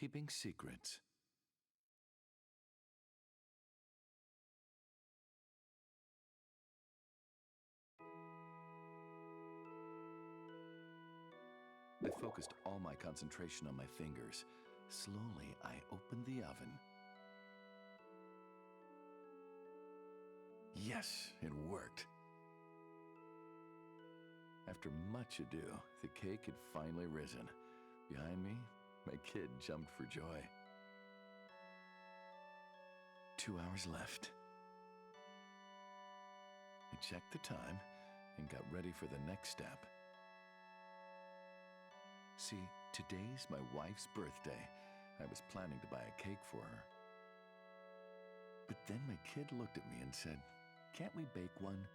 Keeping secrets. I focused all my concentration on my fingers. Slowly, I opened the oven. Yes, it worked. After much ado, the cake had finally risen. Behind me, my kid jumped for joy. 2 hours left. I checked the time and got ready for the next step. See, today's my wife's birthday. I was planning to buy a cake for her. But then my kid looked at me and said, "Can't we bake one?"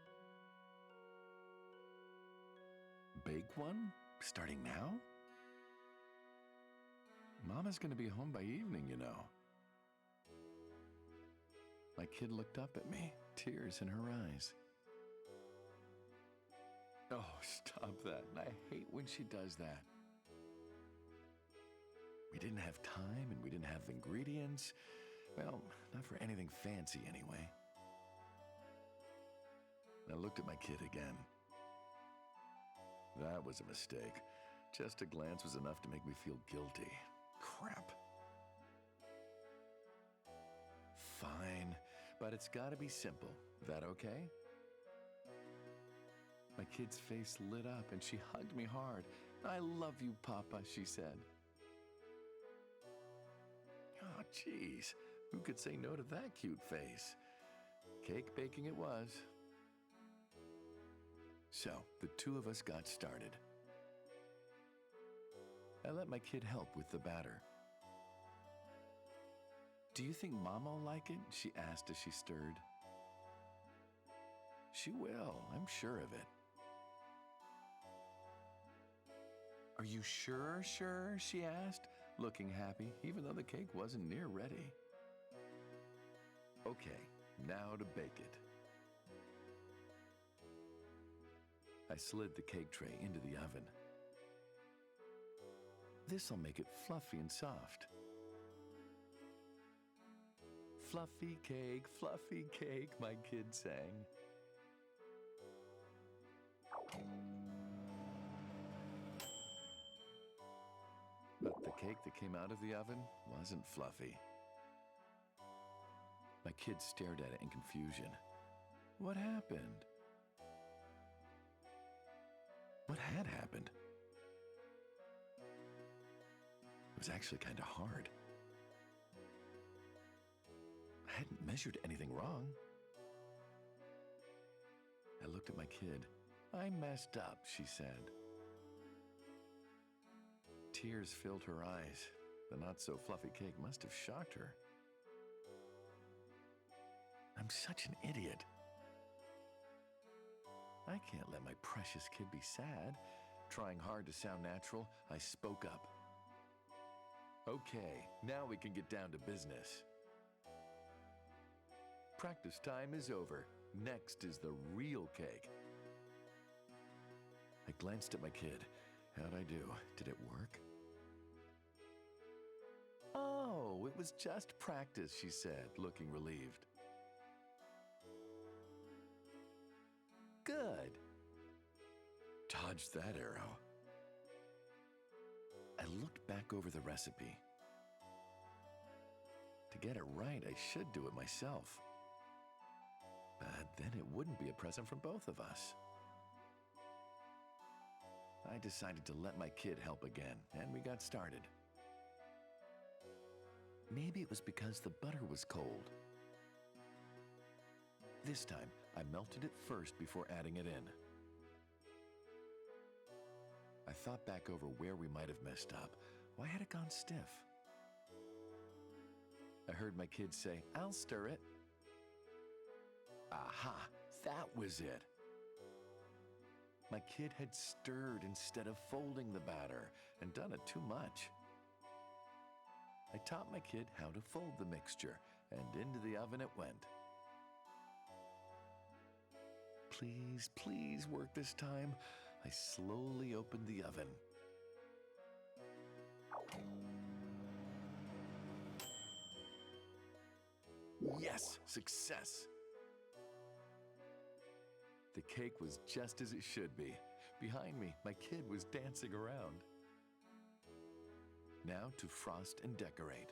Bake one? Starting now? Mama's gonna be home by evening, you know. My kid looked up at me, tears in her eyes. Oh, stop that. I hate when she does that. We didn't have time and we didn't have ingredients. Well, not for anything fancy anyway. I looked at my kid again. That was a mistake. Just a glance was enough to make me feel guilty. Crap. Fine, but it's gotta be simple. That okay? My kid's face lit up and she hugged me hard. "I love you, Papa," she said. Oh, geez. Who could say no to that cute face? Cake baking it was. So, the two of us got started. I let my kid help with the batter. "Do you think Mama will like it?" she asked as she stirred. "She will, I'm sure of it." "Are you sure, she asked, looking happy, even though the cake wasn't near ready. Okay, now to bake it. I slid the cake tray into the oven. This'll make it fluffy and soft. Fluffy cake, my kid sang. But the cake that came out of the oven wasn't fluffy. My kid stared at it in confusion. What happened? What had happened? It was actually kind of hard. I hadn't measured anything wrong. I looked at my kid. "I messed up," she said. Tears filled her eyes. The not-so-fluffy cake must have shocked her. I'm such an idiot. I can't let my precious kid be sad. Trying hard to sound natural, I spoke up. "Okay, now we can get down to business. Practice time is over. Next is the real cake." I glanced at my kid. How'd I do? Did it work? "Oh, it was just practice," she said, looking relieved. Good. Dodged that arrow. I looked back over the recipe. To get it right, I should do it myself. But then it wouldn't be a present from both of us. I decided to let my kid help again, and we got started. Maybe it was because the butter was cold. This time, I melted it first before adding it in. I thought back over where we might have messed up. Why had it gone stiff? I heard my kid say, "I'll stir it." Aha, that was it. My kid had stirred instead of folding the batter and done it too much. I taught my kid how to fold the mixture, and into the oven it went. Please, please work this time. I slowly opened the oven. Yes, success! The cake was just as it should be. Behind me, my kid was dancing around. Now to frost and decorate.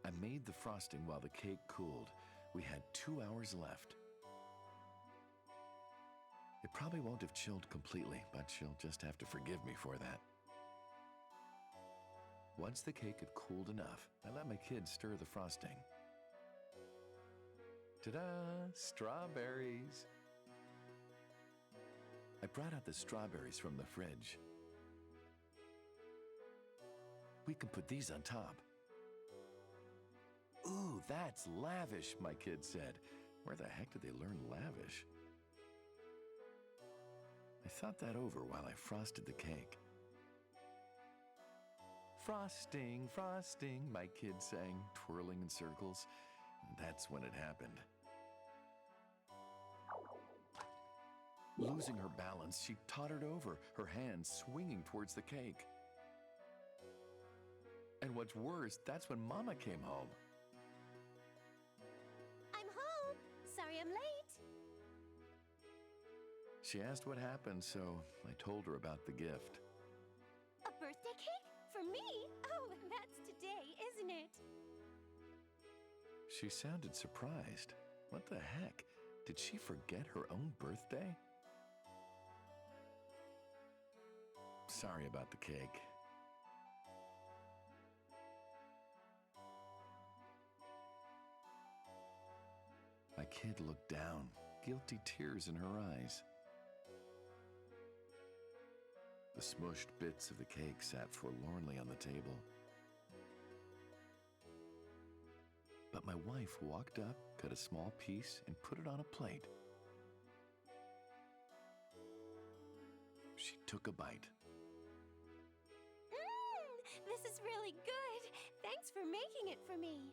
I made the frosting while the cake cooled. We had 2 hours left. It probably won't have chilled completely, but she'll just have to forgive me for that. Once the cake had cooled enough, I let my kid stir the frosting. Ta-da! Strawberries! I brought out the strawberries from the fridge. We can put these on top. Ooh, that's lavish, my kid said. Where the heck did they learn lavish? I thought that over while I frosted the cake. Frosting, frosting, my kid sang, twirling in circles. That's when it happened. Losing her balance, she tottered over, her hands swinging towards the cake. And what's worse, that's when Mama came home. I'm home. Sorry I'm late. She asked what happened, so I told her about the gift. A birthday cake? For me? Oh, that's today, isn't it? She sounded surprised. What the heck? Did she forget her own birthday? Sorry about the cake. My kid looked down, guilty tears in her eyes. The smushed bits of the cake sat forlornly on the table. But my wife walked up, cut a small piece, and put it on a plate. She took a bite. This is really good. Thanks for making it for me.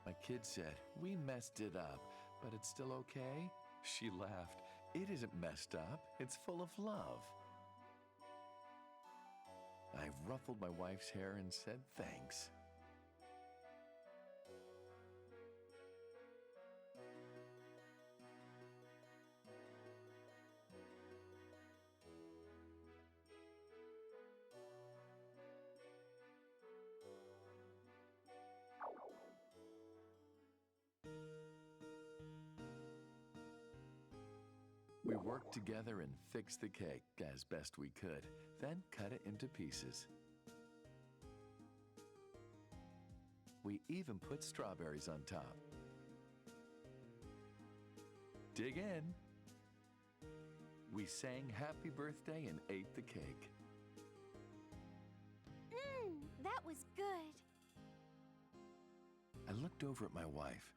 My kid said, "We messed it up, but it's still okay?" She laughed. "It isn't messed up. It's full of love." I ruffled my wife's hair and said thanks. We worked together and fixed the cake as best we could, then cut it into pieces. We even put strawberries on top. Dig in. We sang happy birthday and ate the cake. That was good. I looked over at my wife.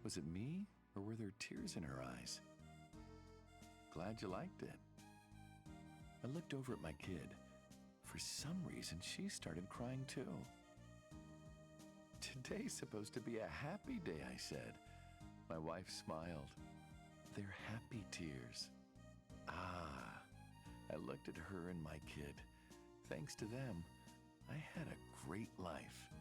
Was it me, or were there tears in her eyes? Glad you liked it. I looked over at my kid. For some reason, she started crying too. Today's supposed to be a happy day, I said. My wife smiled. They're happy tears. Ah, I looked at her and my kid. Thanks to them, I had a great life.